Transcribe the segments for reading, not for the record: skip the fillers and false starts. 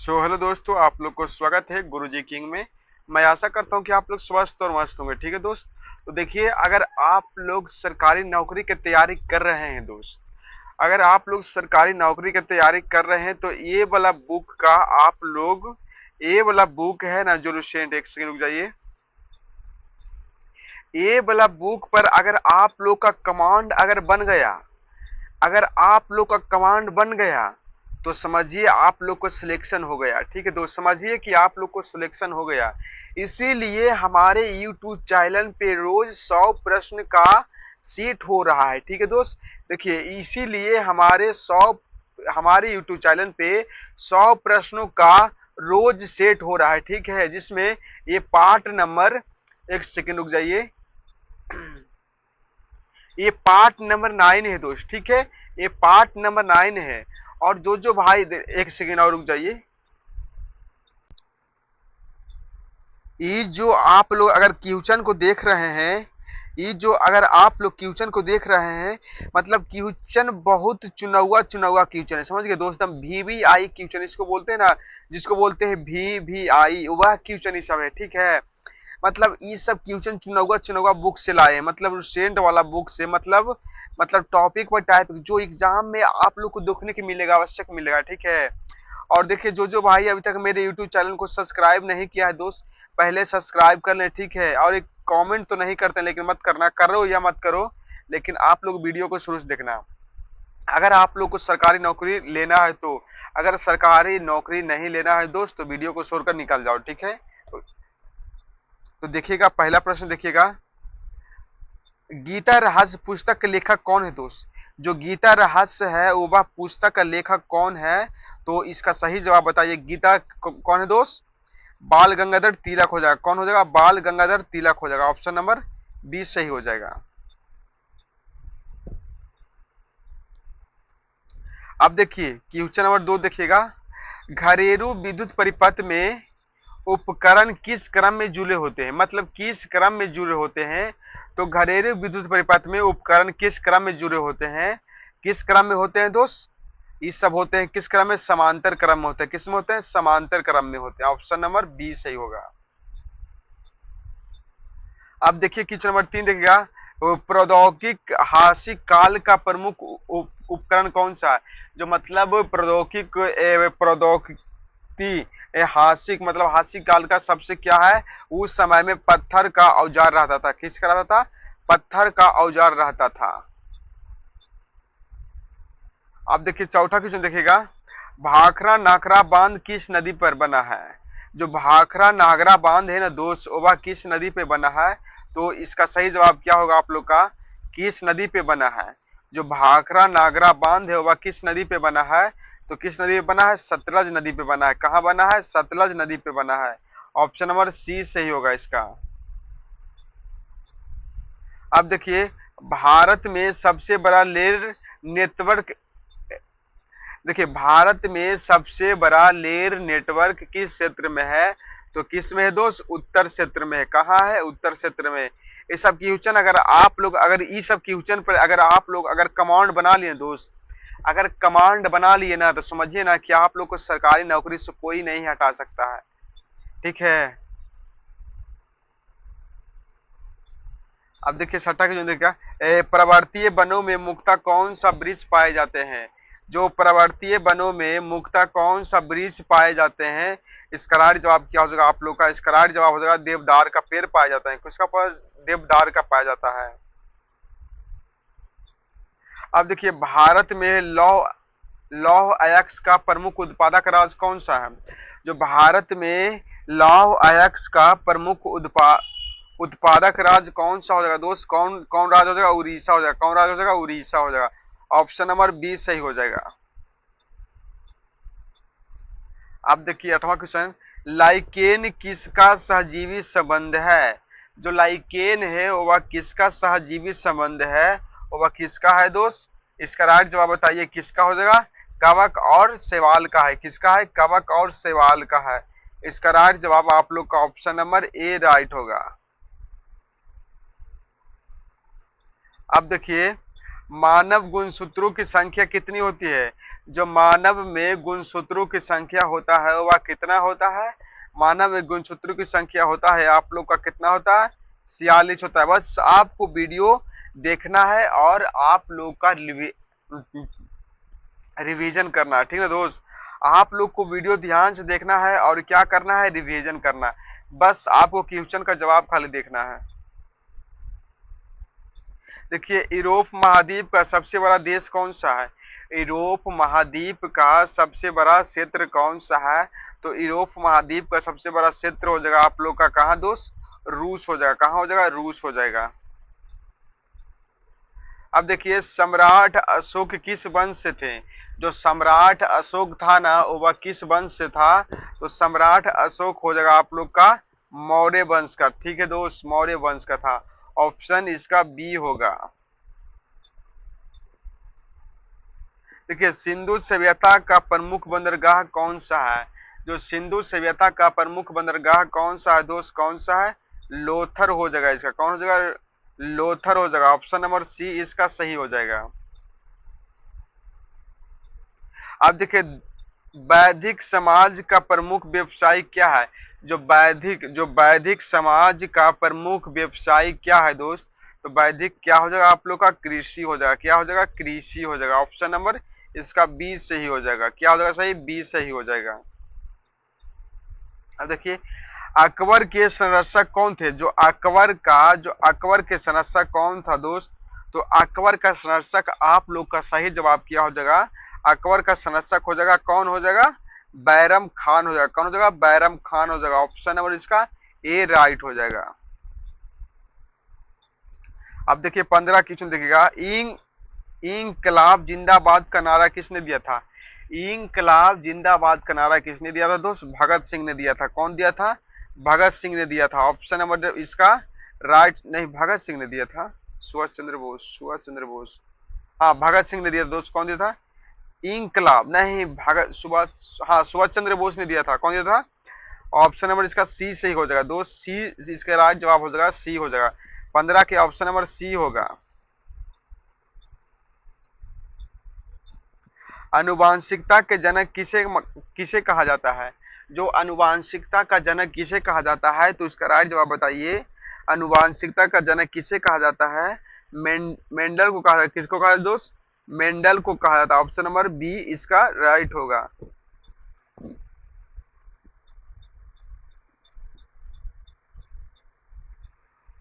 Hello दोस्तों, आप लोग को स्वागत है गुरुजी किंग में। मैं आशा करता हूं कि आप लोग स्वस्थ और मस्त होंगे। ठीक है दोस्त। तो देखिए, अगर आप लोग सरकारी नौकरी की तैयारी कर रहे हैं दोस्त, अगर आप लोग सरकारी नौकरी की तैयारी कर रहे हैं तो ये वाला बुक का आप लोग, ये वाला बुक है ना जो रिसेंट, एक सेकंड रुक जाइए। ये वाला बुक पर अगर आप लोग का कमांड अगर बन गया, अगर आप लोग का कमांड बन गया तो समझिए आप लोग को सिलेक्शन हो गया। ठीक है दोस्त, समझिए कि आप लोग को सिलेक्शन हो गया। इसीलिए हमारे YouTube चैनल पे रोज 100 प्रश्न का सीट हो रहा है। ठीक है दोस्त, देखिए इसीलिए हमारे YouTube चैनल पे 100 प्रश्नों का रोज सेट हो रहा है। ठीक है, जिसमें ये पार्ट नंबर, एक सेकंड रुक जाइए, ये पार्ट नंबर 9 है दोस्त। ठीक है, ये पार्ट नंबर 9 है। और जो भाई, एक सेकेंड और रुक जाइए। ये जो आप लोग अगर क्वेश्चन को देख रहे हैं, ये जो अगर आप लोग क्वेश्चन को देख रहे हैं, मतलब क्वेश्चन बहुत चुनौआ चुनौआ क्वेश्चन है, समझ गए दोस्त। हम VVI क्वेश्चन इसको बोलते हैं ना, जिसको बोलते हैं VVI, वह क्वेश्चन ये सब है। ठीक है, मतलब ये सब क्वेश्चन चुनौआ चुनौआ बुक से लाए हैं, मतलब सेंट वाला बुक से, मतलब टॉपिक पर टाइप जो एग्जाम में आप लोग को देखने को मिलेगा, आवश्यक मिलेगा। ठीक है। और देखिए, जो भाई अभी तक मेरे YouTube चैनल को सब्सक्राइब नहीं किया है दोस्त, पहले सब्सक्राइब कर लें। ठीक है, और एक कमेंट तो नहीं करते, लेकिन मत करना, करो या मत करो, लेकिन आप लोग वीडियो को शुरू से देखना। अगर आप लोग को सरकारी नौकरी लेना है तो, अगर सरकारी नौकरी नहीं लेना है दोस्त तो वीडियो को छोड़कर निकल जाओ। ठीक है। तो देखिएगा, पहला प्रश्न देखिएगा, गीता रहस्य पुस्तक के लेखक कौन है दोस्त? जो गीता रहस्य है वो वह पुस्तक का लेखक कौन है? तो इसका सही जवाब बताइए। गीता कौन है दोस्त? बाल गंगाधर तिलक हो जाएगा। कौन हो जाएगा? बाल गंगाधर तिलक हो जाएगा। ऑप्शन नंबर 20 सही हो जाएगा। अब देखिए क्वेश्चन नंबर 2 देखिएगा, घरेलू विद्युत परिपथ में उपकरण किस क्रम में जुड़े होते हैं? मतलब किस क्रम में जुड़े होते हैं? तो घरेलू विद्युत परिपथ में उपकरण किस क्रम में जुड़े होते हैं? किस क्रम में होते हैं दोस्त? ये सब होते हैं किस क्रम में? समांतर क्रम में होते हैं। किस में होते हैं? समांतर क्रम में होते हैं। ऑप्शन नंबर 20 सही होगा। अब देखिए क्वेश्चन नंबर 3 देखिएगा, प्रौद्योगिक हासिक काल का प्रमुख उपकरण कौन सा है? जो मतलब प्रौद्योगिकी हासिक, मतलब हासिक काल का सबसे क्या है, उस समय में पत्थर का औजार रहता था। किसका रहता था? पत्थर का औजार रहता था। अब देखिए चौथा क्वेश्चन देखिएगा, भाखड़ा नागरा बांध किस नदी पर बना है? जो भाखड़ा नागरा बांध है ना दोस्त, वह किस नदी पे बना है? तो इसका सही जवाब क्या होगा आप लोग का? किस नदी पे बना है? जो भाखड़ा नागरा बांध है वह किस नदी पे बना है? तो किस नदी पे बना है? सतलज नदी पे बना है। कहाँ बना है? सतलज नदी पे बना है। ऑप्शन नंबर सी सही होगा इसका। अब देखिए, भारत में सबसे बड़ा रेल नेटवर्क, देखिए भारत में सबसे बड़ा लेर नेटवर्क किस क्षेत्र में है? तो किस में है दोस्त? उत्तर क्षेत्र में है। कहाँ है? उत्तर क्षेत्र में। ये सब क्वेश्चन अगर आप लोग, अगर इस सब क्वेश्चन पर अगर आप लोग अगर कमांड बना लिए दोस्त, अगर कमांड बना लिए ना, तो समझिए ना कि आप लोग को सरकारी नौकरी से कोई नहीं हटा सकता है। ठीक है। अब देखिए छठा क्वेश्चन देखिएगा, पर्वतीय वनों में मुख्यतः कौन सा वृक्ष पाए जाते हैं? जो पर्वतीय वनों में मुख्यतः कौन सा वृक्ष पाए जाते हैं? इसका राइट जवाब क्या हो जाएगा आप लोग का? इसका राइट जवाब हो जाएगा देवदार का पेड़ पाया जाता है। किसका पेड़? देवदार का पाया जाता है। अब देखिए, भारत में लौह लौह अयस्क का प्रमुख उत्पादक राज्य कौन सा है? जो भारत में लौह अयस्क का प्रमुख उत्पादक राज्य कौन सा हो जाएगा दोस्त? कौन कौन राज्य हो जाएगा? उड़ीसा हो जाएगा। कौन राज्य हो जाएगा? उड़ीसा हो जाएगा। ऑप्शन नंबर 20 सही हो जाएगा। अब देखिए 8वां क्वेश्चन, लाइकेन किसका सहजीवी संबंध है? जो लाइकेन है वह किसका सहजीवी संबंध है? वह किसका है दोस्त? इसका राइट जवाब बताइए। किसका हो जाएगा? कवक और शैवाल का है। किसका है? कवक और शैवाल का है। इसका राइट जवाब आप लोग का ऑप्शन नंबर ए राइट होगा। अब देखिए, मानव गुणसूत्रों की संख्या कितनी होती है? जो मानव में गुणसूत्रों की संख्या होता है वह कितना होता है? मानव में गुणसूत्रों की संख्या होता है आप लोग का कितना होता है? 46 होता है। बस आपको वीडियो देखना है और आप लोग का रिवीजन करना है, ठीक है दोस्त। आप लोग को वीडियो ध्यान से देखना है और क्या करना है, रिवीजन करना है। बस आपको क्वेश्चन का जवाब खाली देखना है। देखिए, यूरोप महाद्वीप का सबसे बड़ा देश कौन सा है? यूरोप महाद्वीप का सबसे बड़ा क्षेत्र कौन सा है? तो यूरोप महाद्वीप का सबसे बड़ा क्षेत्र हो जाएगा आप लोग का कहाँ दोस्त? रूस हो जाएगा। कहाँ हो जाएगा? रूस हो जाएगा। अब देखिए, सम्राट अशोक किस वंश से थे? जो सम्राट अशोक था ना वह किस वंश से था? तो सम्राट अशोक हो जाएगा आप लोग का मौर्य वंश का, ठीक है दोस्त, मौर्य वंश का था। ऑप्शन इसका बी होगा। देखिए, सिंधु सभ्यता का प्रमुख बंदरगाह कौन सा है? जो सिंधु सभ्यता का प्रमुख बंदरगाह कौन सा है दोस्त? कौन सा है? लोथर हो जाएगा इसका। कौन हो जाएगा? लोथर हो जाएगा। ऑप्शन नंबर सी इसका सही हो जाएगा। अब देखिए, वैदिक समाज का प्रमुख व्यवसाय क्या है? जो वैदिक समाज का प्रमुख व्यवसाय क्या है दोस्त? तो वैदिक क्या हो जाएगा आप लोग का? कृषि हो जाएगा। क्या हो जाएगा? कृषि हो जाएगा। ऑप्शन नंबर इसका बी सही हो जाएगा। क्या हो जाएगा सही? बी सही हो जाएगा। अब देखिए, अकबर के संरक्षक कौन थे? जो अकबर के संरक्षक कौन था दोस्त? तो अकबर का संरक्षक आप लोग का सही जवाब क्या हो जाएगा? अकबर का संरक्षक हो जाएगा, कौन हो जाएगा? बैरम खान हो जाएगा। कौन हो जाएगा? बैरम खान हो जाएगा। ऑप्शन नंबर इसका ए राइट हो जाएगा। अब देखिए, 15 क्वेश्चन देखिएगा। इंकलाब जिंदाबाद का नारा किसने दिया था? इंकलाब जिंदाबाद का नारा किसने दिया था दोस्त? भगत सिंह ने दिया था। कौन दिया था? भगत सिंह ने दिया था। ऑप्शन नंबर इसका राइट नहीं, भगत सिंह ने दिया था। सुभाष चंद्र बोस। हाँ, भगत सिंह ने दिया था दोस्त। कौन दिया था? इंकलाब नहीं, भगत सुभाष, हाँ सुभाष चंद्र बोस ने दिया था। कौन दिया था? ऑप्शन नंबर इसका सी सही हो जाएगा दोस्त। सी इसका राइट जवाब हो जाएगा, सी हो जाएगा। 15 के ऑप्शन नंबर सी होगा। आनुवांशिकता के जनक किसे किसे कहा जाता है? जो आनुवांशिकता का जनक किसे कहा जाता है? तो इसका राइट जवाब बताइए। आनुवांशिकता का जनक किसे कहा जाता है? मेंडल को कहा जाता है। किसको कहा जाता है दोस्त? मेंडल को कहा जाता है। ऑप्शन नंबर बी इसका राइट होगा।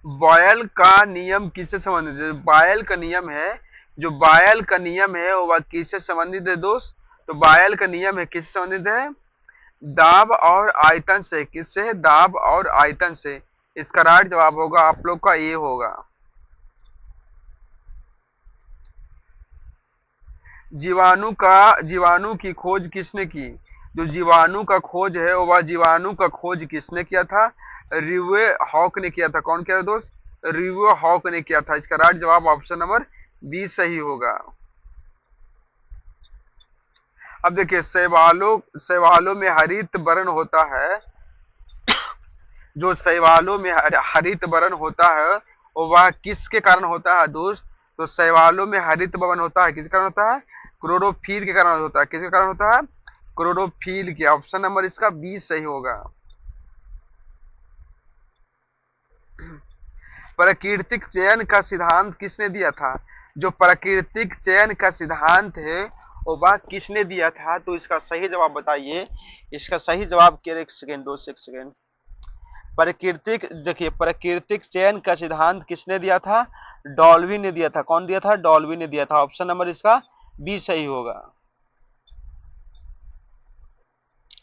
बॉयल का नियम किससे संबंधित है? बॉयल का नियम है, जो बॉयल का नियम है वह किससे संबंधित है दोस्त? तो बॉयल का नियम है किससे संबंधित है? दाब और आयतन से। किससे है? दाब और आयतन से। इसका राइट जवाब होगा आप लोग का ये होगा। जीवाणु की खोज किसने की? जो जीवाणु का खोज है वह जीवाणु का खोज किसने किया था? रिवे हॉक ने किया था। कौन किया था दोस्त? रिवे हॉक ने किया था। इसका राइट जवाब ऑप्शन नंबर बी सही होगा। अब देखिए, शैवालों में हरित वर्ण होता है। जो शैवालों में हरित वर्ण होता है वह किसके कारण होता है दोस्त? तो शैवालों में हरित वर्ण होता है किसके कारण होता है? क्लोरोफिल के कारण होता है। किसके कारण होता है? क्लोरोफिल के। ऑप्शन नंबर इसका बी सही होगा। प्राकृतिक चयन का सिद्धांत किसने दिया था? जो प्राकृतिक चयन का सिद्धांत है वो वह किसने दिया था? तो इसका सही जवाब बताइए। इसका सही जवाब के एक सेकेंड, दो सेकेंड। प्राकृतिक, देखिए, प्राकृतिक चयन का सिद्धांत किसने दिया था? डाल्विन ने दिया था। कौन दिया था? डाल्विन ने दिया था। ऑप्शन नंबर इसका बी सही होगा।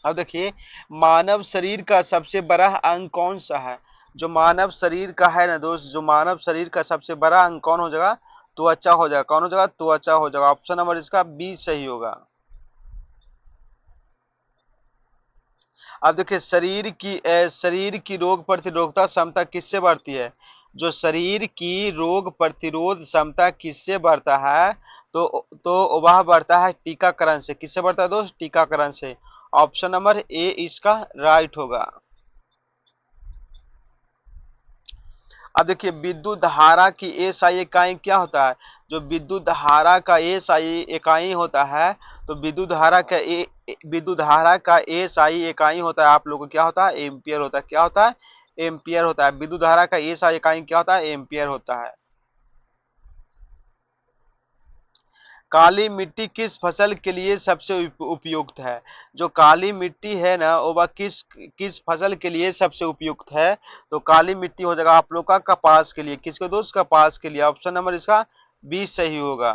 अब देखिए, मानव शरीर का सबसे बड़ा अंग कौन सा है? जो मानव शरीर का है ना दोस्त, जो मानव शरीर का सबसे बड़ा अंग कौन हो जाएगा? त्वचा हो जाएगा। कौन हो जाएगा? त्वचा हो जाएगा। ऑप्शन नंबर इसका बी सही होगा। अब देखिए, शरीर की रोग प्रतिरोधकता क्षमता किससे बढ़ती है? जो शरीर की रोग प्रतिरोध क्षमता किससे बढ़ता है? तो वह बढ़ता है टीकाकरण से। किससे बढ़ता है दोस्त? टीकाकरण से। ऑप्शन नंबर ए इसका राइट होगा। अब देखिए विद्युत धारा की एसआई इकाई क्या होता है? जो विद्युत धारा का एसआई इकाई होता है, तो विद्युत धारा का एसआई इकाई होता है आप लोगों को क्या होता है? एम्पियर होता है। क्या होता है? एम्पियर होता है। विद्युत धारा का एसआई इकाई क्या होता है? एम्पियर होता है। काली मिट्टी किस फसल के लिए सबसे उपयुक्त है? जो काली मिट्टी है ना, वो वह किस किस फसल के लिए सबसे उपयुक्त है? तो काली मिट्टी हो जाएगा आप लोग का कपास के लिए। किसके दोस्त? कपास के लिए। ऑप्शन नंबर इसका 20 सही होगा।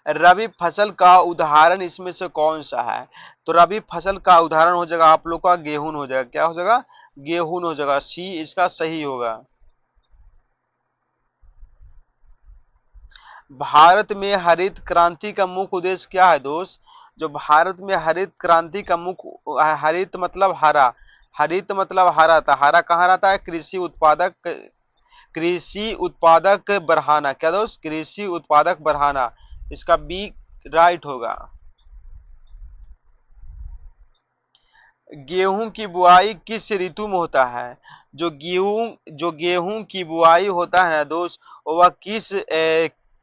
रबी फसल का उदाहरण इसमें से कौन सा है? तो रबी फसल का उदाहरण हो जाएगा आप लोग का गेहूं हो जाएगा। क्या हो जाएगा? गेहूं हो जाएगा। सी इसका सही होगा। भारत में हरित क्रांति का मुख्य उद्देश्य क्या है दोस्त? जो भारत में हरित क्रांति का मुख्य, हरित मतलब हरा, हरित मतलब हरा था। हरा कहाँ रहता है? कृषि उत्पादक बढ़ाना। क्या दोस्त? कृषि उत्पादक बढ़ाना। इसका बी राइट होगा। गेहूं की बुआई किस ऋतु में होता है? जो गेहूं की बुआई होता है ना दोस्त, वह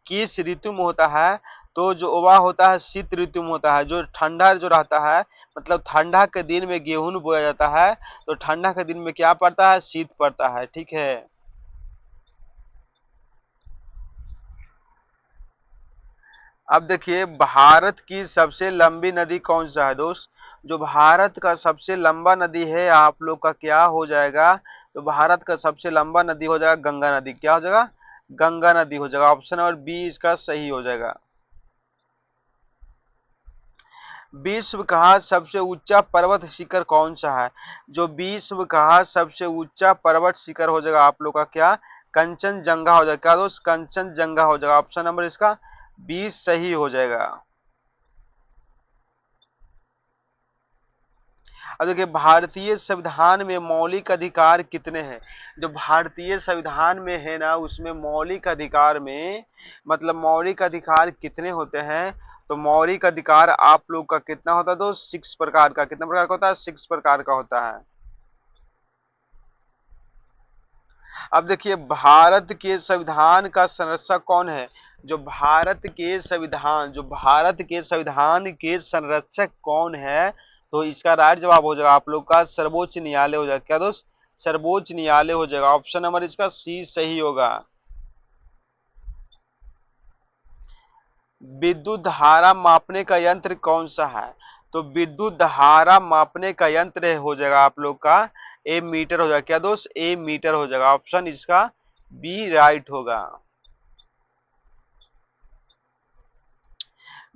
किस ऋतु में होता है? तो जो वह होता है शीत ऋतु में होता है। जो ठंडा जो रहता है, मतलब ठंडा के दिन में गेहूं बोया जाता है, तो ठंडा के दिन में क्या पड़ता है? शीत पड़ता है। ठीक है। अब देखिए भारत की सबसे लंबी नदी कौन सा है दोस्त? जो भारत का सबसे लंबा नदी है आप लोग का क्या हो जाएगा? तो भारत का सबसे लंबा नदी हो जाएगा गंगा नदी। क्या हो जाएगा? गंगा नदी हो जाएगा। ऑप्शन नंबर बी इसका सही हो जाएगा। विश्व का सबसे ऊंचा पर्वत शिखर कौन सा है? जो विश्व का सबसे ऊंचा पर्वत शिखर हो जाएगा आप लोग का क्या? कंचनजंगा हो जाएगा। क्या दोस्त? कंचनजंगा हो जाएगा। ऑप्शन नंबर इसका 20 सही हो जाएगा। अब देखिए भारतीय संविधान में मौलिक अधिकार कितने हैं? जो भारतीय संविधान में है ना, उसमें मौलिक अधिकार में, मतलब मौलिक अधिकार कितने होते हैं? तो मौलिक अधिकार आप लोग का कितना होता है दोस्त? 6 प्रकार का। कितना प्रकार का होता है? 6 प्रकार का होता है। अब देखिए भारत के संविधान का संरक्षक कौन है? जो भारत के संविधान के संरक्षक कौन है? तो इसका राइट जवाब हो जाएगा आप लोग का सर्वोच्च न्यायालय हो जाएगा। क्या दोस्त? सर्वोच्च न्यायालय हो जाएगा। ऑप्शन नंबर इसका सी सही होगा। विद्युत धारा मापने का यंत्र कौन सा है? तो विद्युत धारा मापने का यंत्र हो जाएगा आप लोग का ए मीटर हो जाएगा। क्या दोस्त? ए मीटर हो जाएगा। ऑप्शन इसका बी राइट होगा।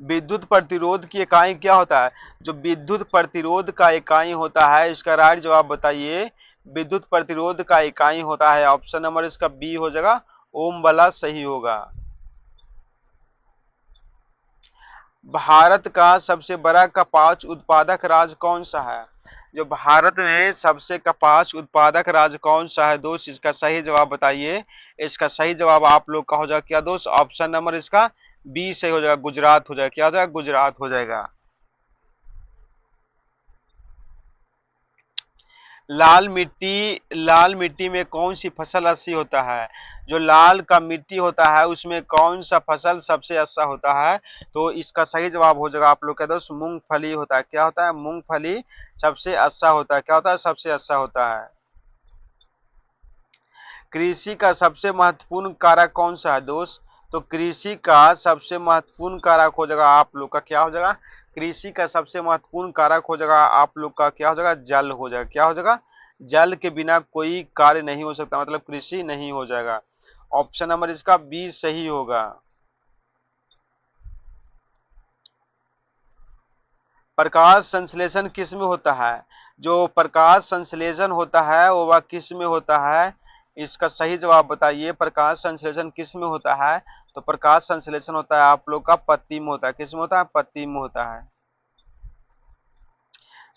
विद्युत प्रतिरोध की इकाई क्या होता है? जो विद्युत प्रतिरोध का इकाई होता है, इसका राइट जवाब बताइए। विद्युत प्रतिरोध का इकाई होता है, ऑप्शन नंबर इसका बी हो जाएगा, ओम वाला सही होगा। भारत का सबसे बड़ा कपास उत्पादक राज्य कौन सा है? जो भारत में सबसे कपास उत्पादक राज्य कौन सा है दोस्त? इसका सही जवाब बताइए। इसका सही जवाब आप लोग का हो जाएगा क्या दोस्त? ऑप्शन नंबर इसका बी सही हो जाएगा, गुजरात हो जाएगा। क्या हो जाएगा? गुजरात हो जाएगा। लाल मिट्टी में कौन सी फसल अच्छी होता है? जो लाल का मिट्टी होता है उसमें कौन सा फसल सबसे अच्छा होता है? तो इसका सही जवाब हो जाएगा आप लोग का दोस्त मूंगफली होता है। क्या होता है? मूंगफली सबसे अच्छा होता है। क्या होता है? सबसे अच्छा होता है। कृषि का सबसे महत्वपूर्ण कारक कौन सा है दोस्त? तो कृषि का सबसे महत्वपूर्ण कारक हो जाएगा आप लोग का क्या हो जाएगा? कृषि का सबसे महत्वपूर्ण कारक हो जाएगा आप लोग का क्या हो जाएगा? जल हो जाएगा। क्या हो जाएगा? जल के बिना कोई कार्य नहीं हो सकता, मतलब कृषि नहीं हो जाएगा। ऑप्शन नंबर इसका बी सही होगा। प्रकाश संश्लेषण किस में होता है? जो प्रकाश संश्लेषण होता है वो वह किस में होता है? इसका सही जवाब बताइए। प्रकाश संश्लेषण किस में होता है? तो प्रकाश संश्लेषण होता है आप लोग का पत्ती में होता है। किस में होता है? पत्ती में होता है।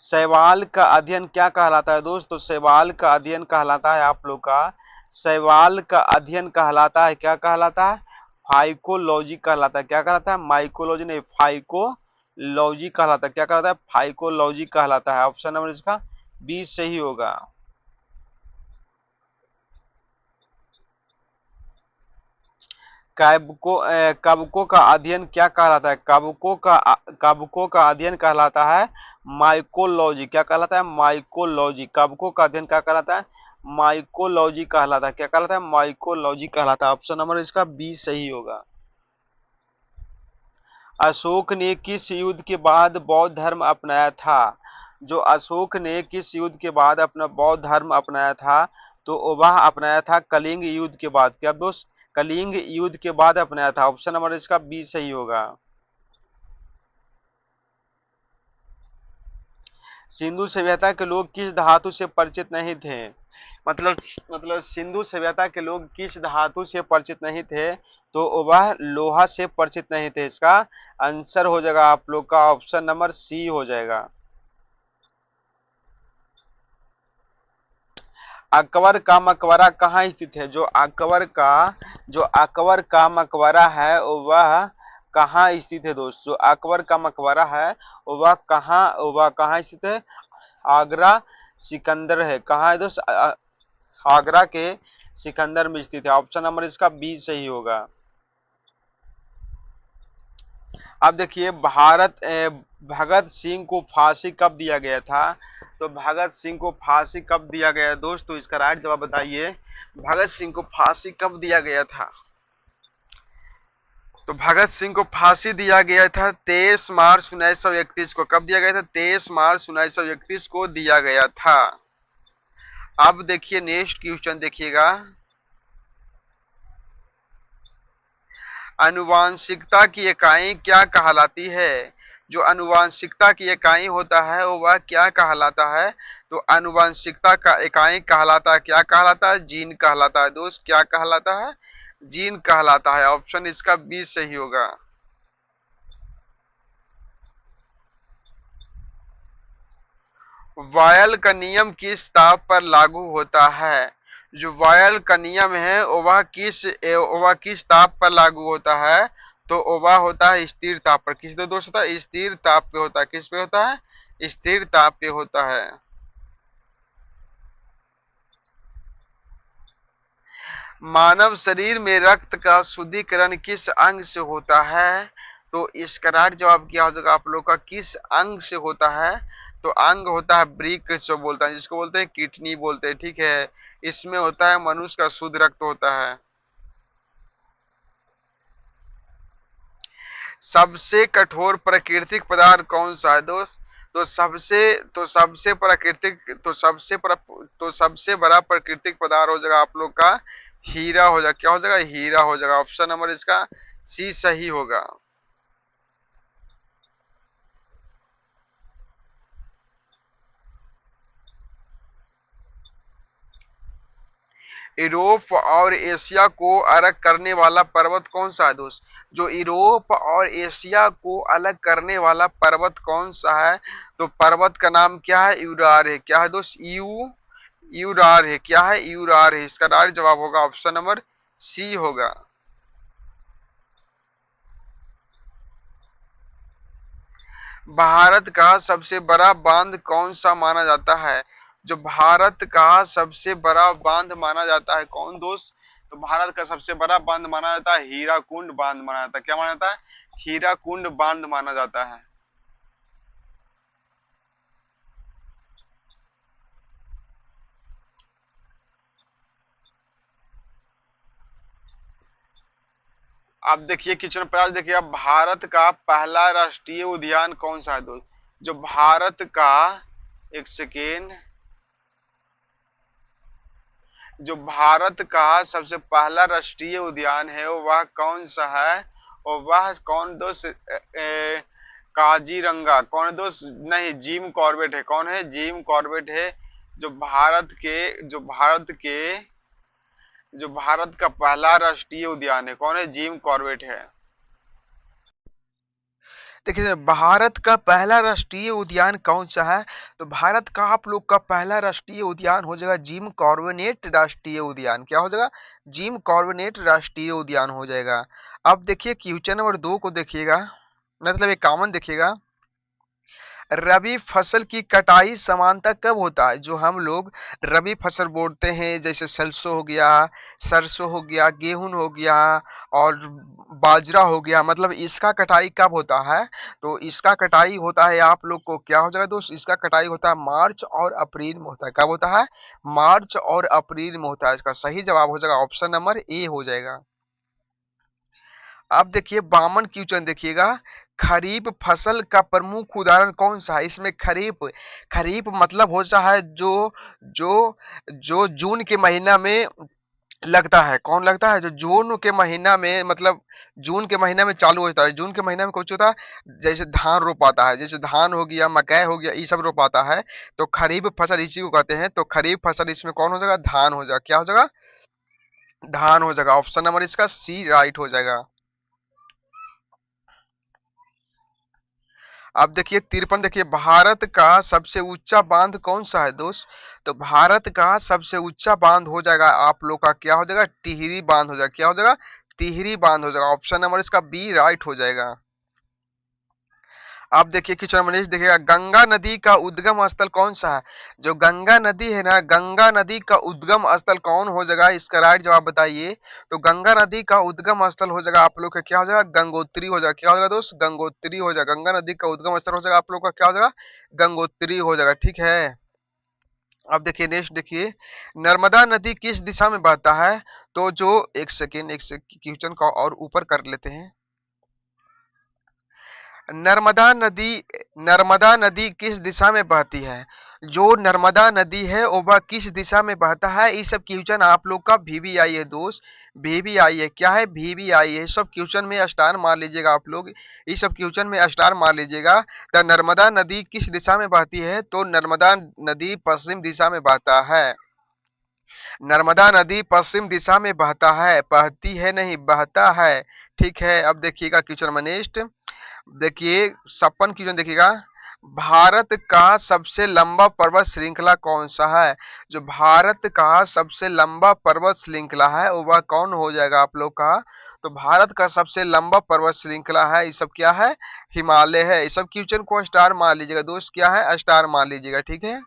शैवाल का अध्ययन क्या कहलाता है दोस्त? तो शैवाल का अध्ययन कहलाता है आप लोग का, शैवाल का अध्ययन कहलाता है, क्या कहलाता है? फाइकोलॉजी कहलाता है। क्या कहलाता है? माइकोलॉजी नहीं, फाइकोलॉजी कहलाता है। क्या कहलाता है? फाइकोलॉजी कहलाता है। ऑप्शन नंबर इसका बी सही होगा। कवकों का अध्ययन क्या कहलाता है? कवकों का अध्ययन कहलाता है माइकोलॉजी। क्या कहलाता है? माइकोलॉजी। कवकों का अध्ययन क्या कहलाता है? माइकोलॉजी कहलाता है। क्या कहलाता है? माइकोलॉजी कहलाता है। ऑप्शन नंबर इसका बी सही होगा। अशोक ने किस युद्ध के बाद बौद्ध धर्म अपनाया था? जो अशोक ने किस युद्ध के बाद अपना बौद्ध धर्म अपनाया था? तो वह अपनाया था कलिंग युद्ध के बाद। क्या दोस्त? कलिंग युद्ध के बाद अपनाया था। ऑप्शन नंबर इसका बी सही होगा। सिंधु सभ्यता के लोग किस धातु से परिचित नहीं थे? मतलब सिंधु सभ्यता के लोग किस धातु से परिचित नहीं थे? तो वह लोहा से परिचित नहीं थे। इसका आंसर हो जाएगा आप लोग का ऑप्शन नंबर सी हो जाएगा। अकबर का मकबरा कहाँ स्थित है? जो अकबर का मकबरा है वह कहाँ स्थित है दोस्त? जो अकबर का मकबरा है वह कहाँ स्थित है? आगरा सिकंदर है। कहाँ है दोस्त? आगरा के सिकंदर में स्थित है। ऑप्शन नंबर इसका बी सही होगा। अब देखिए भगत सिंह को फांसी कब दिया गया था? तो भगत सिंह को फांसी कब दिया गया दोस्त? तो इसका राइट जवाब बताइए। भगत सिंह को फांसी कब दिया गया था? तो भगत सिंह को फांसी दिया गया था 23 मार्च 1931 को। कब दिया गया था? 23 मार्च 1931 को दिया गया था। अब देखिए नेक्स्ट क्वेश्चन देखिएगा। आनुवांशिकता की इकाई क्या कहलाती है? जो आनुवांशिकता की इकाई होता है वह क्या कहलाता है? तो आनुवांशिकता का इकाई कहलाता है, क्या कहलाता है? जीन कहलाता है दोस्त। क्या कहलाता है? जीन कहलाता है। ऑप्शन इसका बी सही होगा। वायल का नियम किस ताप पर लागू होता है? जो वायल का नियम है वह किस ताप पर लागू होता है? तो वह होता है स्थिर ताप पर। किस दोस्त होता है? स्थिर ताप पे होता है। किस पे होता है? स्थिर ताप पे होता है। मानव शरीर में रक्त का शुद्धिकरण किस अंग से होता है? तो इसका राइट जवाब क्या हो जाएगा आप लोग का? किस अंग से होता है? तो अंग होता है ब्रिक जो बोलता है, जिसको बोलते हैं किडनी बोलते हैं। ठीक है, इसमें होता है मनुष्य का शुद्ध रक्त होता है। सबसे कठोर प्राकृतिक पदार्थ कौन सा है दोस्त? तो सबसे तो सबसे प्राकृतिक तो सबसे प्र, तो सबसे बड़ा प्राकृतिक पदार्थ हो जाएगा आप लोग का हीरा हो जाएगा। क्या हो जाएगा? हीरा हो जाएगा। ऑप्शन नंबर इसका सी सही होगा। यूरोप और एशिया को अलग करने वाला पर्वत कौन सा है दोस्त? जो यूरोप और एशिया को अलग करने वाला पर्वत कौन सा है? तो पर्वत का नाम क्या है? यूरार है। क्या है दोस्त? यूरार है। क्या है? यूरार है। इसका राइट जवाब होगा ऑप्शन नंबर सी होगा। भारत का सबसे बड़ा बांध कौन सा माना जाता है? जो भारत का सबसे बड़ा बांध माना जाता है कौन दोस्त? तो भारत का सबसे बड़ा बांध माना जाता है हीराकुंड बांध माना जाता है। क्या माना जाता है? हीराकुंड बांध माना जाता है। अब देखिए क्वेश्चन 50 देखिए। अब भारत का पहला राष्ट्रीय उद्यान कौन सा है दोस्त? जो भारत का एक सेकेंड जो भारत का सबसे पहला राष्ट्रीय उद्यान है वह कौन सा है? और वह कौन दोस्त? काजीरंगा। कौन है दोस्त? नहीं, जिम कॉर्बेट है। कौन है? जिम कॉर्बेट है। जो भारत के जो भारत का पहला राष्ट्रीय उद्यान है कौन है? जिम कॉर्बेट है। देखिए भारत का पहला राष्ट्रीय उद्यान कौन सा है? तो भारत का आप लोग का पहला राष्ट्रीय उद्यान हो जाएगा जिम कॉर्बेट राष्ट्रीय उद्यान। क्या हो जाएगा? जिम कॉर्बेट राष्ट्रीय उद्यान हो जाएगा। अब देखिए क्वेश्चन नंबर 2 को देखिएगा, मतलब एक कॉमन देखिएगा। रबी फसल की कटाई सामान्यतः कब होता है? जो हम लोग रबी फसल बोते हैं, जैसे सरसों हो गया, गेहूं हो गया और बाजरा हो गया, मतलब इसका कटाई कब होता है? तो इसका कटाई होता है आप लोग को क्या हो जाएगा दोस्त, इसका कटाई होता है मार्च और अप्रैल में होता है। कब होता है? मार्च और अप्रैल में होता है। इसका सही जवाब हो जाएगा ऑप्शन नंबर ए हो जाएगा। अब देखिए बामन क्वेश्चन देखिएगा, खरीफ फसल का प्रमुख उदाहरण कौन सा है? इसमें खरीफ, खरीफ मतलब होता है जो जो जो जून के महीना में लगता है। कौन लगता है? जो जून के महीना में, मतलब जून के महीना में चालू होता है। जून के महीना में कुछ होता है, जैसे धान रोपाता है, जैसे धान हो गया, मकई हो गया, ये सब रोपाता है। तो खरीफ फसल इसी को कहते हैं। तो खरीफ फसल इसमें कौन हो जाएगा? धान हो जाएगा। क्या हो जाएगा? धान हो जाएगा। ऑप्शन नंबर इसका सी राइट हो जाएगा। अब देखिए 53 देखिए, भारत का सबसे ऊंचा बांध कौन सा है दोस्त? तो भारत का सबसे ऊंचा बांध हो जाएगा आप लोग का, क्या हो जाएगा? टिहरी बांध हो जाएगा। क्या हो जाएगा? टिहरी बांध हो जाएगा। ऑप्शन नंबर इसका बी राइट हो जाएगा। अब देखिए क्वेश्चन नंबर नेक्स्ट देखिएगा, गंगा नदी का उद्गम स्थल कौन सा है? जो गंगा नदी है ना, गंगा नदी का उद्गम स्थल कौन हो जाएगा? इसका राइट जवाब बताइए। तो गंगा नदी का उद्गम स्थल हो जाएगा आप लोग का, क्या हो जाएगा? गंगोत्री हो जाएगा। क्या हो जाएगा दोस्त? गंगोत्री हो जाएगा। गंगा नदी का उद्गम स्थल हो जाएगा आप लोग का, क्या हो जाएगा? गंगोत्री हो जाएगा। ठीक है। अब देखिए नेक्स्ट देखिए, नर्मदा नदी किस दिशा में बहता है? तो जो एक सेकेंड क्वेश्चन को और ऊपर कर लेते हैं। नर्मदा नदी, नर्मदा नदी किस दिशा में बहती है? जो नर्मदा नदी है वह किस दिशा में बहता है? ये सब क्वेश्चन आप लोग का वीवीआई है दोस्त। वीवीआई है। क्या है? वीवीआई है। सब क्वेश्चन में स्टार मार लीजिएगा आप लोग। ये सब क्वेश्चन में स्टार मार लीजिएगा। तो नर्मदा नदी किस दिशा में बहती है? तो नर्मदा नदी पश्चिम दिशा में बहता है। नर्मदा नदी पश्चिम दिशा में बहता है, बहती है नहीं, बहता है। ठीक है। अब देखिएगा क्वेश्चन में नेक्स्ट देखिए 56 क्वेश्चन देखिएगा, भारत का सबसे लंबा पर्वत श्रृंखला कौन सा है? जो भारत का सबसे लंबा पर्वत श्रृंखला है वह कौन हो जाएगा आप लोग का? तो भारत का सबसे लंबा पर्वत श्रृंखला है, ये सब क्या है? हिमालय है। ये सब क्वेश्चन को स्टार मार लीजिएगा दोस्त। क्या है? स्टार मार लीजिएगा। ठीक है।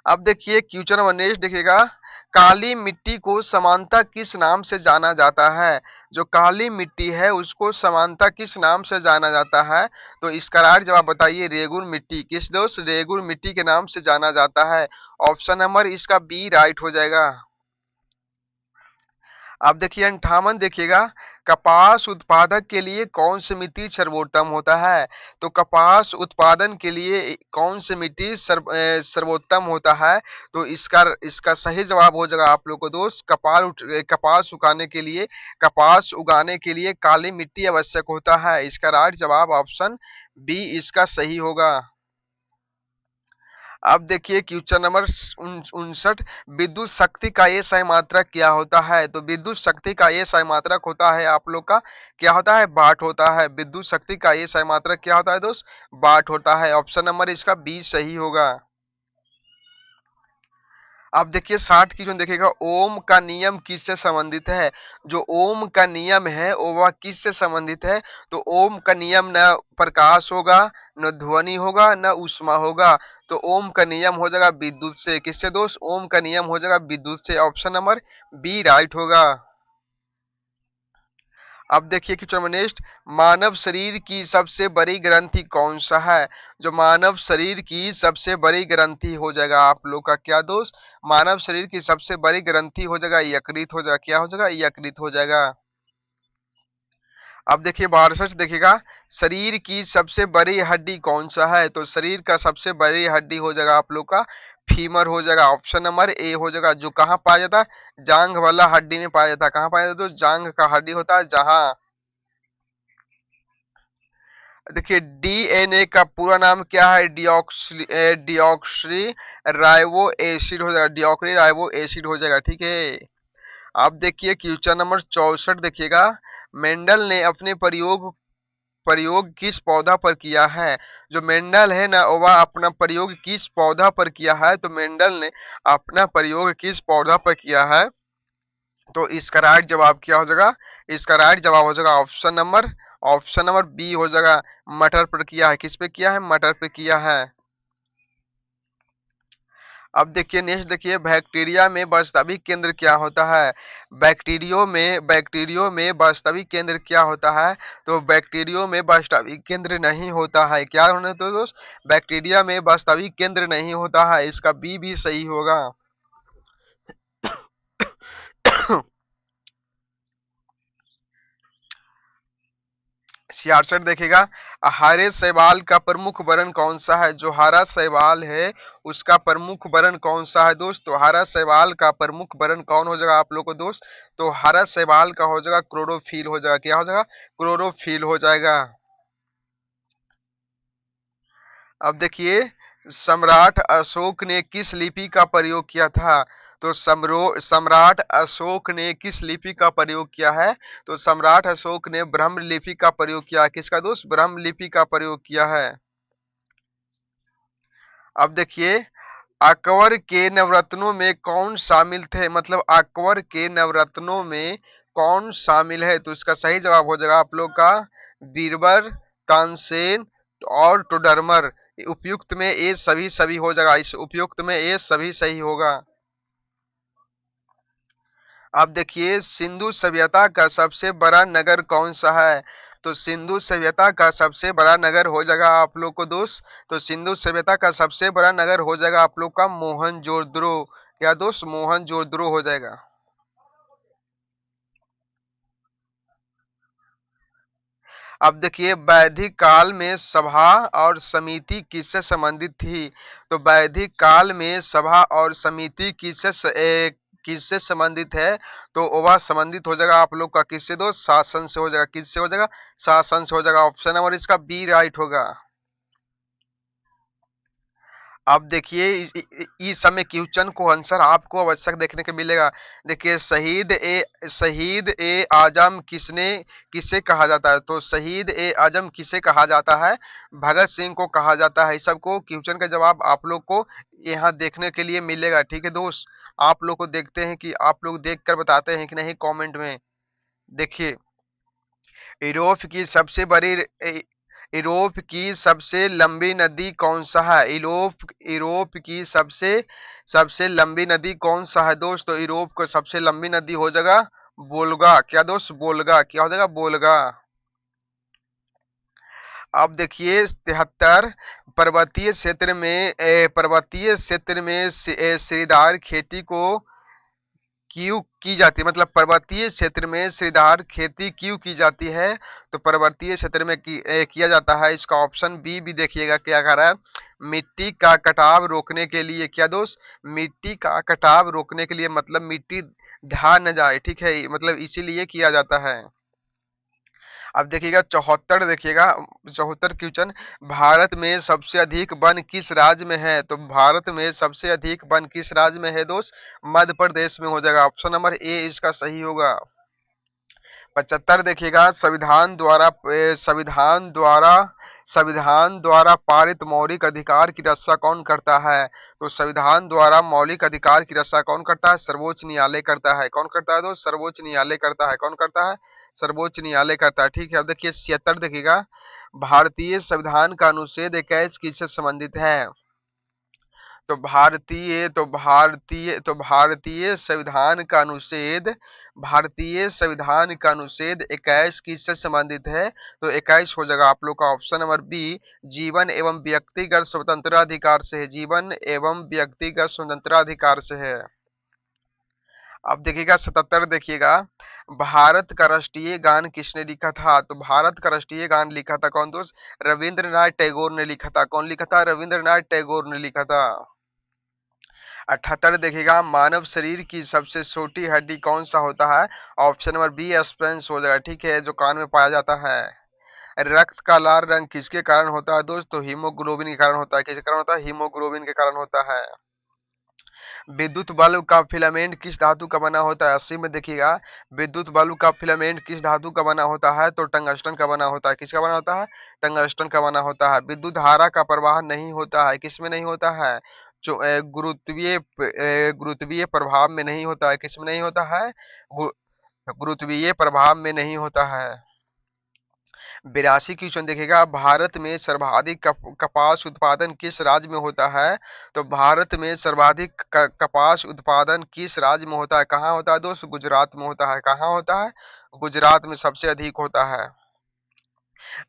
अब देखिए क्वेश्चन नंबर नेक्स्ट देखिएगा, काली मिट्टी को समानता किस नाम से जाना जाता है? जो काली मिट्टी है उसको समानता किस नाम से जाना जाता है? तो इसका राइट जवाब बताइए। रेगुर मिट्टी। किस दोस्त? रेगुर मिट्टी के नाम से जाना जाता है। ऑप्शन नंबर इसका बी राइट हो जाएगा। अब देखिए 58 देखिएगा, कपास उत्पादक के लिए कौन सी मिट्टी सर्वोत्तम होता है? तो कपास उत्पादन के लिए कौन सी मिट्टी सर्वोत्तम होता है? तो इसका इसका सही जवाब हो जाएगा आप लोग को दोस्त, कपास उगाने के लिए, कपास उगाने के लिए काली मिट्टी आवश्यक होता है। इसका राइट जवाब ऑप्शन बी इसका सही होगा। अब देखिए क्वेश्चन नंबर 59, विद्युत शक्ति का ये सही मात्रक क्या होता है? तो विद्युत शक्ति का ये सही मात्रक होता है आप लोग का, क्या होता है? वाट होता है। विद्युत शक्ति का ये सही मात्रक क्या होता है दोस्त? वाट होता है। ऑप्शन नंबर इसका बी सही होगा। अब देखिए 60 की जो देखिएगा, ओम का नियम किससे संबंधित है? जो ओम का नियम है वो वह किससे संबंधित है? तो ओम का नियम न प्रकाश होगा, न ध्वनि होगा, न ऊष्मा होगा। तो ओम का नियम हो जाएगा विद्युत से। किससे दोस्त? ओम का नियम हो जाएगा विद्युत से। ऑप्शन नंबर बी राइट होगा। अब देखिए क्वेश्चन नंबर नेक्स्ट, मानव शरीर की सबसे बड़ी ग्रंथि कौन सा है? जो मानव शरीर की सबसे बड़ी ग्रंथि हो जाएगा आप लोग का, क्या दोस्त? मानव शरीर की सबसे बड़ी ग्रंथि हो जाएगा यकृत हो जाएगा। क्या हो जाएगा? यकृत हो जाएगा। अब देखिए 62 देखिएगा, शरीर की सबसे बड़ी हड्डी कौन सा है? तो शरीर का सबसे बड़ी हड्डी हो जाएगा आप लोग का फीमर हो जाएगा। ऑप्शन नंबर ए हो जाएगा। जो कहाँ पाया जाता है? जांघ वाला हड्डी में पाया जाता है। कहाँ पाया जाता है? तो जांघ का हड्डी होता है जहां। देखिए डीएनए का पूरा नाम क्या है? डिऑक्सी राइबो एसिड हो जाएगा। डिऑक्सी राइबो एसिड हो जाएगा। ठीक है। आप देखिए क्वेश्चन नंबर 64 देखिएगा, मेंडल ने अपने प्रयोग प्रयोग किस पौधा पर किया है? जो मेंडल है ना वह अपना प्रयोग किस पौधा पर किया है? तो मेंडल ने अपना प्रयोग किस पौधा पर किया है? तो इसका राइट जवाब क्या हो जाएगा? इसका राइट जवाब हो जाएगा option number option number B हो जाएगा, मटर पर किया है। किस पे किया है? मटर पे किया है। अब देखिए नेक्स्ट, देखिए बैक्टीरिया में वास्तविक केंद्र क्या होता है? बैक्टीरियो में वास्तविक केंद्र क्या होता है? तो बैक्टीरियो में वास्तविक केंद्र नहीं होता है। क्या होने तो दोस्त? बैक्टीरिया में वास्तविक केंद्र नहीं होता है। इसका बी भी सही होगा। 66 देखेगा, हरे शैवाल का प्रमुख वर्ण कौन सा है? जो हरा शैवाल है उसका प्रमुख वर्ण कौन सा है दोस्त? तो हरा शैवाल का प्रमुख वर्ण कौन हो जाएगा आप लोग को दोस्त? तो हरा शैवाल का हो जाएगा क्लोरोफिल हो जाएगा। क्या हो जाएगा? क्लोरोफिल हो जाएगा। अब देखिए, सम्राट अशोक ने किस लिपि का प्रयोग किया था? तो सम्राट अशोक ने किस लिपि का प्रयोग किया है? तो सम्राट अशोक ने ब्रह्म लिपि का प्रयोग किया है। किसका दोस्त? ब्रह्म लिपि का प्रयोग किया है। अब देखिए, अकबर के नवरत्नों में कौन शामिल थे? मतलब अकबर के नवरत्नों में कौन शामिल है? तो इसका सही जवाब हो जाएगा आप लोग का बीरबल, तानसेन और टोडरमल। उपयुक्त में ये सभी सभी हो जाएगा। इस उपयुक्त में ये सभी सही होगा। अब देखिए, सिंधु सभ्यता का सबसे बड़ा नगर कौन सा है? तो सिंधु सभ्यता का सबसे बड़ा नगर हो जाएगा आप लोग को दोस्त, तो सिंधु सभ्यता का सबसे बड़ा नगर हो जाएगा आप लोग का मोहनजोदड़ो। क्या दोस्त? मोहनजोदड़ो हो जाएगा। अब देखिए, वैदिक काल में सभा और समिति किससे संबंधित थी? तो वैदिक काल में सभा और समिति किससे संबंधित है? तो वह संबंधित हो जाएगा आप लोग का किससे दोस्त? शासन से हो जाएगा। किससे हो जाएगा? शासन से हो जाएगा। ऑप्शन नंबर इसका बी राइट होगा। अब देखिए, इस समय क्वेश्चन को आंसर आपको आवश्यक देखने को मिलेगा। देखिए, शहीद ए आजम किसे कहा जाता है? तो शहीद ए आजम किसे कहा जाता है? भगत सिंह को कहा जाता है। इस सबको क्वेश्चन का जवाब आप लोग को यहाँ देखने के लिए मिलेगा। ठीक है दोस्त, आप लोग को देखते हैं कि आप लोग देख कर बताते हैं कि नहीं कमेंट में। देखिए, यूरोप की सबसे बड़ी यूरोप की सबसे लंबी नदी कौन सा है? यूरोप की सबसे सबसे लंबी नदी कौन सा है दोस्त? तो यूरोप को सबसे लंबी नदी हो जाएगा बोलगा। क्या दोस्त? बोलगा। क्या हो जाएगा? बोलगा। अब देखिए, 73 पर्वतीय क्षेत्र में सीढ़ीदार खेती को क्यों की जाती है? मतलब पर्वतीय क्षेत्र में सीढ़ीदार खेती क्यों की जाती है? तो पर्वतीय क्षेत्र में किया जाता है। इसका ऑप्शन बी भी देखिएगा क्या कह रहा है, मिट्टी का कटाव रोकने के लिए। क्या दोस्त? मिट्टी का कटाव रोकने के लिए, मतलब मिट्टी ढह न जाए। ठीक है, मतलब इसीलिए किया जाता है। अब देखिएगा 74, देखिएगा 74 क्वेश्चन, भारत में सबसे अधिक वन किस राज्य में है? तो भारत में सबसे अधिक वन किस राज्य में है दोस्त? मध्य प्रदेश में हो जाएगा। ऑप्शन नंबर ए इसका सही होगा। 75 देखिएगा, संविधान द्वारा पारित मौलिक अधिकार की रक्षा कौन करता है? तो संविधान द्वारा मौलिक अधिकार की रक्षा कौन करता है? सर्वोच्च न्यायालय करता है। कौन करता है दोस्त? सर्वोच्च न्यायालय करता है। कौन करता है? सर्वोच्च न्यायालय करता है। ठीक है, अब देखिए 76 देखिएगा, भारतीय संविधान का अनुच्छेद 21 किससे संबंधित है? तो भारतीय संविधान का अनुच्छेद 21 किससे संबंधित है? तो 21 हो जाएगा आप लोग का ऑप्शन नंबर बी, जीवन एवं व्यक्तिगत स्वतंत्राधिकार से है। जीवन एवं व्यक्तिगत स्वतंत्राधिकार से है। अब देखिएगा 77 देखिएगा, भारत का राष्ट्रीय गान किसने लिखा था? तो भारत का राष्ट्रीय गान लिखा था कौन दोस्त? रविंद्रनाथ टैगोर ने लिखा था। कौन लिखा था? रविंद्रनाथ टैगोर ने लिखा था। 78 देखिएगा, मानव शरीर की सबसे छोटी हड्डी कौन सा होता है? ऑप्शन नंबर बी स्पेंस हो जाएगा। ठीक है, जो कान में पाया जाता है। रक्त का लाल रंग किसके कारण होता है दोस्त? तो हीमोग्लोबिन के कारण होता है। किसके कारण होता है? हीमोग्लोबिन के कारण होता है। विद्युत बल्ब का फिलामेंट किस धातु का बना होता है? 80 में देखिएगा, विद्युत बल्ब का फिलामेंट किस धातु का बना होता है? तो टंगस्टन का बना होता है। किसका बना होता है? टंगस्टन का बना होता है। विद्युत धारा का प्रवाह नहीं होता है। किसमें नहीं होता है? जो गुरुत्वीय प्रभाव में नहीं होता है। किसमें नहीं होता है? गुरुत्वीय प्रभाव में नहीं होता है। 82 क्वेश्चन देखिएगा, भारत में सर्वाधिक कपास उत्पादन किस राज्य में होता है? तो भारत में सर्वाधिक कपास उत्पादन किस राज्य में होता है? कहाँ होता है दोस्त? गुजरात में होता है। कहाँ होता है? गुजरात में सबसे अधिक होता है।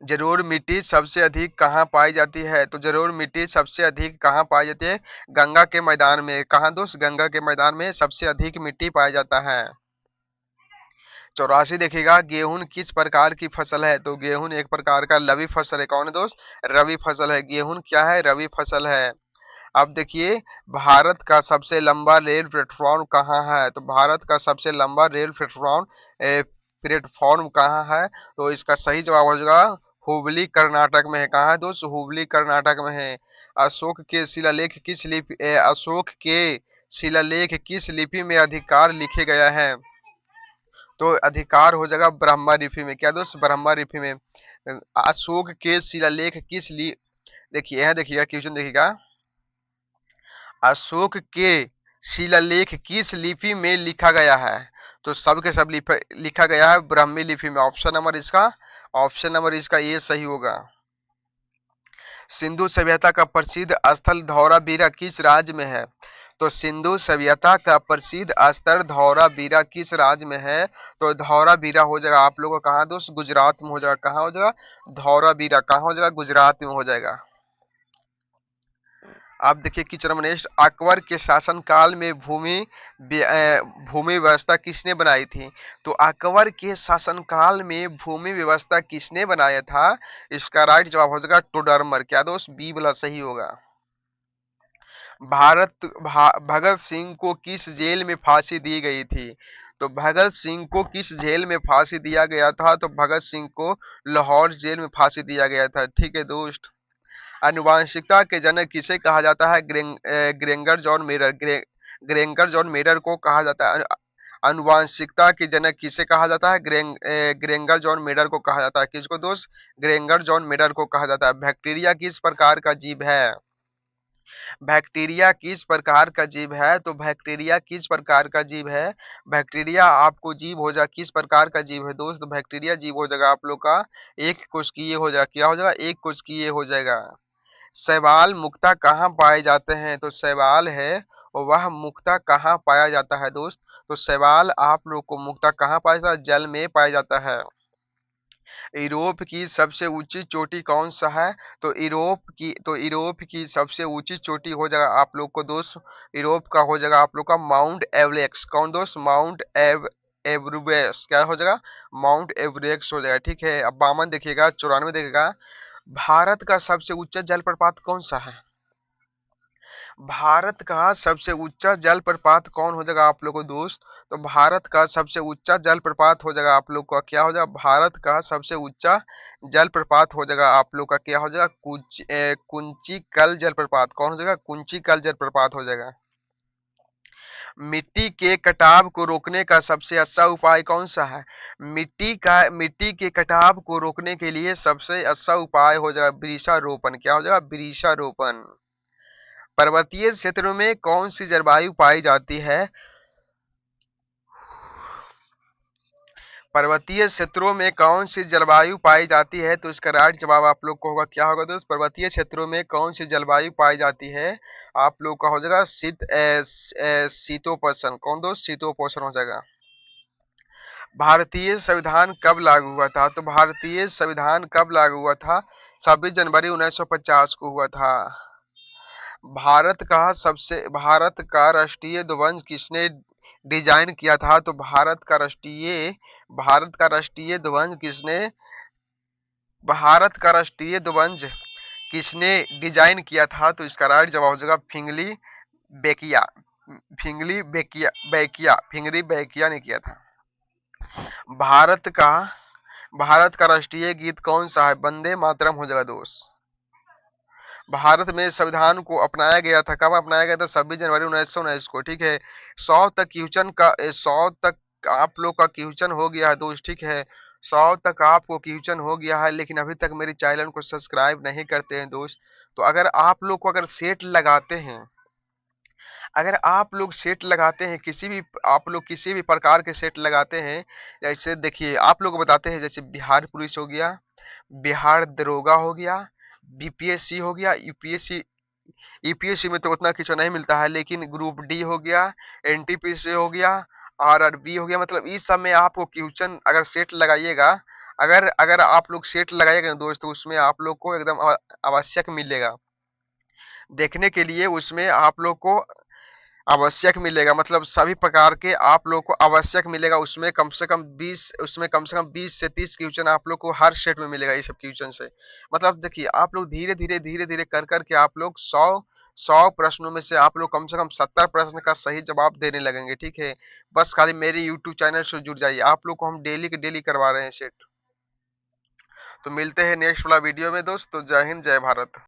जरूर मिट्टी सबसे अधिक कहाँ पाई जाती है? तो जरूर मिट्टी सबसे अधिक कहाँ पाई जाती है? गंगा के मैदान में। कहाँ दोस्त? गंगा के मैदान में सबसे अधिक मिट्टी पाया जाता है। 84 देखिएगा, गेहूं किस प्रकार की फसल है? तो गेहूं एक प्रकार का रबी फसल है। कौन है दोस्त? रबी फसल है। गेहूं क्या है? रबी फसल है। अब देखिए, भारत का सबसे लंबा रेल प्लेटफॉर्म कहाँ है? तो भारत का सबसे लंबा रेल प्लेटफॉर्म कहाँ है? तो इसका सही जवाब हो जाएगा हुबली कर्नाटक में है। कहाँ है दोस्त? हुबली कर्नाटक में है। अशोक के शिलालेख किस लिपि में अधिकार लिखे गया है? तो अधिकार हो जाएगा ब्रह्मा लिपि में। क्या दोस्त? ब्रह्मा लिपि में। अशोक के शिलालेख देखिए यहाँ देखिएगा, क्वेश्चन देखिएगा, अशोक के शिलालेख किस लिपि में लिखा गया है? तो सब के सब लिखा गया है ब्राह्मी लिपि में। ऑप्शन नंबर इसका ये सही होगा। सिंधु सभ्यता का प्रसिद्ध स्थल धौलावीरा किस राज्य में है? तो सिंधु सभ्यता का प्रसिद्ध स्थल धौलावीरा किस राज्य में है? तो धौलावीरा हो जाएगा आप लोगों का कहाँ दोस्त? गुजरात में हो जाएगा। कहाँ हो जाएगा? धौलावीरा कहाँ हो जाएगा? गुजरात में हो जाएगा। आप देखिए किचन में नेक्स्ट, अकबर के शासनकाल में भूमि व्यवस्था किसने बनाई थी? तो अकबर के शासनकाल में भूमि व्यवस्था किसने बनाया था? इसका राइट जवाब हो जाएगा टोडरमल। क्या दोस्त? बी वाला सही होगा। भगत सिंह को किस जेल में फांसी दी गई थी? तो भगत सिंह को किस जेल में फांसी दिया गया था? तो भगत सिंह को लाहौर जेल में फांसी दिया गया था। ठीक है दोस्त। आनुवंशिकता के जनक किसे कहा जाता है? ग्रेंगर जॉन मेडर। ग्रेंगर जॉन मेडर को कहा जाता है। आनुवंशिकता के जनक किसे कहा जाता है? ग्रेंगर जॉन मेडर को कहा जाता है। किसको दोस्त? ग्रेंगर जॉन मेडर को कहा जाता है। बैक्टीरिया किस प्रकार का जीव है? बैक्टीरिया किस प्रकार का जीव है? तो बैक्टीरिया किस प्रकार का जीव है? बैक्टीरिया आपको जीव हो जाए किस प्रकार का जीव है दोस्त? तो बैक्टीरिया जीव हो जाएगा आप लोग का एक कोशिकीय हो जाएगा। क्या हो जाएगा? एक कोशिकीय हो जाएगा। शैवाल मुक्ता कहाँ पाए जाते हैं? तो शैवाल है वह मुक्ता कहाँ पाया जाता है दोस्त? तो शैवाल आप लोग को मुक्ता कहाँ पाया जाता है? जल में पाया जाता है। यूरोप की सबसे ऊंची चोटी कौन सा है? तो यूरोप की सबसे ऊंची चोटी हो जाएगा आप लोग को दोस्त, यूरोप का हो जाएगा आप लोग का माउंट एवरेस्ट। कौन दोस्त? एवरेस्ट। क्या हो जाएगा? माउंट एवरेस्ट हो जाएगा। ठीक है। अब बामन देखिएगा, 94 देखिएगा, भारत का सबसे ऊंचा जलप्रपात कौन सा है? भारत का सबसे ऊंचा जलप्रपात कौन हो जाएगा आप लोग को दोस्त? तो भारत का सबसे ऊंचा जलप्रपात हो जाएगा आप लोग का क्या हो जाएगा? भारत का सबसे ऊंचा जलप्रपात हो जाएगा आप लोग का क्या हो जाएगा? कुंची कल जलप्रपात। कौन हो जाएगा? कुंची कल जलप्रपात हो जाएगा। मिट्टी के कटाव को रोकने का सबसे अच्छा उपाय कौन सा है? मिट्टी के कटाव को रोकने के लिए सबसे अच्छा उपाय हो जाएगा वृक्षारोपण। क्या हो जाएगा? वृक्षारोपण। पर्वतीय क्षेत्रों में कौन सी जलवायु पाई जाती है? पर्वतीय क्षेत्रों में कौन सी जलवायु पाई जाती है? तो इसका राइट जवाब आप लोग को होगा क्या होगा दोस्त? पर्वतीय क्षेत्रों में कौन सी जलवायु पाई जाती है? आप लोग का हो जाएगा शीतोपोषण। कौन दोस्त? शीतोपोषण हो जाएगा। भारतीय संविधान कब लागू हुआ था? तो भारतीय संविधान कब लागू हुआ था? 26 जनवरी 1950 को हुआ था। भारत का राष्ट्रीय ध्वज किसने डिजाइन किया था? तो भारत का राष्ट्रीय ध्वज किसने डिजाइन किया था? तो इसका राइट जवाब हो जाएगा बेकिया फिंगली बेकिया ने किया था। भारत का भारत का राष्ट्रीय गीत कौन सा है? वंदे मातरम हो जाएगा दोस्त। भारत में संविधान को अपनाया गया था। कब अपनाया गया था? 26 जनवरी 1919 को। ठीक है। 100 तक आप लोग का क्वेश्चन हो गया है दोस्त। ठीक है। 100 तक आपको क्वेश्चन हो गया है, लेकिन अभी तक मेरे चैनल को सब्सक्राइब नहीं करते हैं दोस्त। तो अगर आप लोग को अगर आप लोग सेट लगाते हैं आप लोग किसी भी प्रकार के सेट लगाते हैं, जैसे देखिए आप लोग बताते हैं, जैसे बिहार पुलिस हो गया, बिहार दरोगा हो गया, बीपीएससी हो गया, यूपीएससी। ईपीएससी में तो उतना खींचा नहीं मिलता है, लेकिन ग्रुप डी हो गया, एनटीपीसी हो गया, आरआरबी हो गया, मतलब इस सब में आपको क्वेश्चन अगर सेट लगाइएगा, अगर अगर आप लोग सेट लगाइएगा ना दोस्त, तो उसमें आप लोग को एकदम आवश्यक मिलेगा देखने के लिए। उसमें आप लोग को आवश्यक मिलेगा, मतलब सभी प्रकार के आप लोग को आवश्यक मिलेगा। उसमें कम से कम 20 से 30 क्वेश्चन आप लोग को हर सेट में मिलेगा ये सब क्वेश्चन से। मतलब देखिए, आप लोग धीरे धीरे कर करके आप लोग 100 प्रश्नों में से आप लोग कम से कम 70 प्रश्न का सही जवाब देने लगेंगे, ठीक है। बस खाली मेरे यूट्यूब चैनल से जुड़ जाइए, आप लोग को हम डेली के डेली करवा रहे हैं सेट। तो मिलते हैं नेक्स्ट वाला वीडियो में दोस्त। तो जय हिंद, जय भारत।